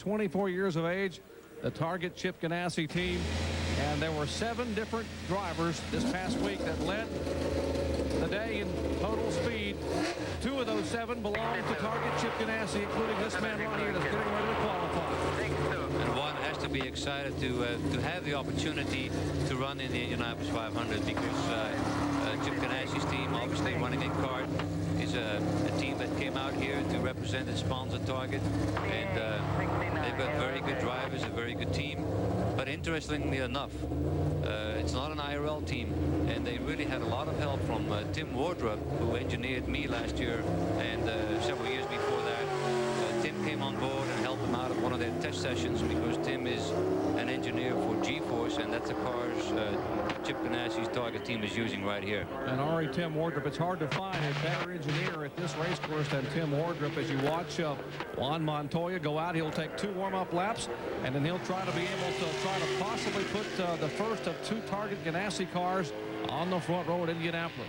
24 years of age, the Target Chip Ganassi team, and there were 7 different drivers this past week that led the day in total speed. 2 of those 7 belong to Target Chip Ganassi, including this man right here that's getting ready to qualify. And Juan has to be excited to have the opportunity to run in the Indianapolis 500 because Chip Ganassi's team, obviously running in kart, is a team that came out here to represent its sponsor Target, and they've got very good drivers, a very good team. But interestingly enough, it's not an IRL team, and they really had a lot of help from Tim Wardrop, who engineered me last year, and several years before that. Tim came on board and helped them out at one of their test sessions because Tim is an engineer for G-Force, and that's the cars Chip Ganassi's Target team is using right here. And Ari, Tim Wardrop, it's hard to find a better engineer at this race course than Tim Wardrop. As you watch Juan Montoya go out, he'll take 2 warm-up laps, and then he'll try to be able to possibly put the first of 2 Target Ganassi cars on the front row at Indianapolis.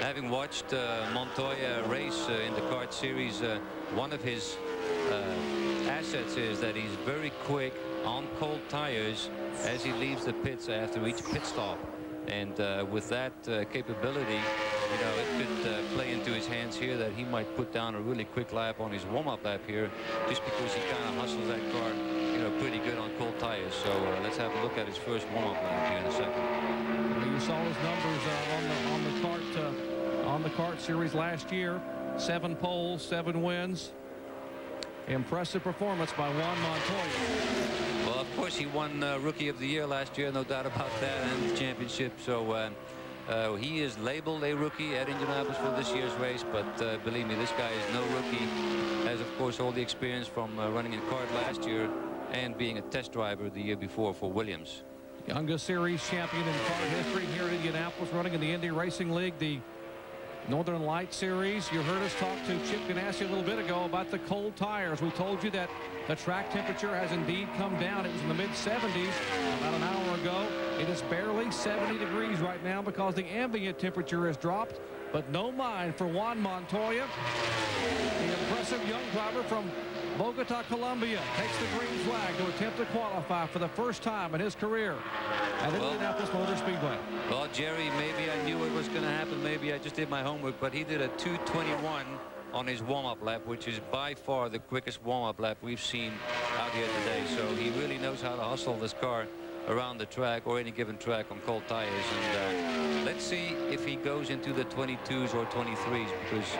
Having watched Montoya race in the kart series, one of his assets is that he's very quick on cold tires as he leaves the pits after each pit stop. And with that capability, you know, it could play into his hands here that he might put down a really quick lap on his warm-up lap here just because he kind of hustles that car, you know, pretty good on cold tires. So let's have a look at his first warm-up lap here in a second. Well, you saw his numbers on the kart series last year. 7 poles, 7 wins. Impressive performance by Juan Montoya. Well, of course, he won Rookie of the Year last year, no doubt about that, and the championship. So he is labeled a rookie at Indianapolis for this year's race, but believe me, this guy is no rookie. Has, of course, all the experience from running in kart last year and being a test driver the year before for Williams. Youngest series champion in kart history here at Indianapolis, running in the Indy Racing League, the Northern Light Series. You heard us talk to Chip Ganassi a little bit ago about the cold tires. We told you that the track temperature has indeed come down. It was in the mid-70s about an hour ago. It is barely 70 degrees right now because the ambient temperature has dropped, but no mind for Juan Montoya. The impressive young driver from Bogota, Colombia, takes the green flag to attempt to qualify for the first time in his career at Indianapolis Motor Speedway. Well, Jerry, maybe I knew it was going to happen. Maybe I just did my homework, but he did a 2:21 on his warm-up lap, which is by far the quickest warm-up lap we've seen out here today. So he really knows how to hustle this car around the track or any given track on cold tires. And let's see if he goes into the 22s or 23s, because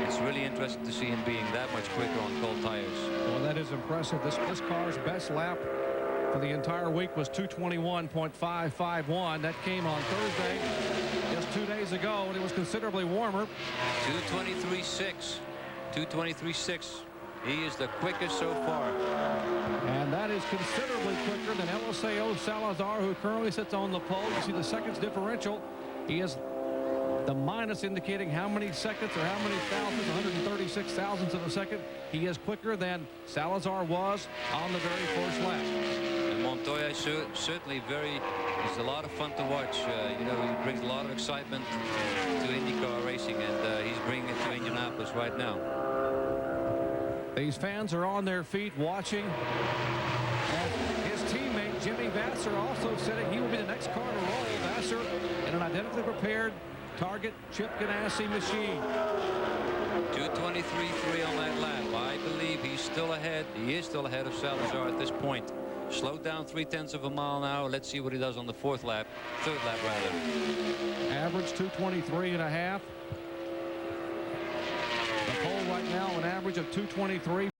it's really interesting to see him being that much quicker on cold tires. Well, that is impressive. This car's best lap for the entire week was 2:21.551. That came on Thursday, just 2 days ago, and it was considerably warmer. 2:23.6. 2:23.6. He is the quickest so far. And that is considerably quicker than Eliseo Salazar, who currently sits on the pole. You see the seconds differential. He is the minus indicating how many seconds or how many thousandths, 136 thousandths of a second. He is quicker than Salazar was on the very first lap. And Montoya is certainly he's a lot of fun to watch. You know, he brings a lot of excitement to IndyCar racing, and he's bringing it to Indianapolis right now. These fans are on their feet watching. And his teammate Jimmy Vasser also said he will be the next car to roll. Vasser in an identically prepared Target Chip Ganassi machine. 2:23.3 on that lap. I believe he's still ahead. He is still ahead of Salazar at this point. Slowed down 0.3 of a mile an hour. Let's see what he does on the third lap rather. Average 2:23.5. The pole right now an average of 2:23.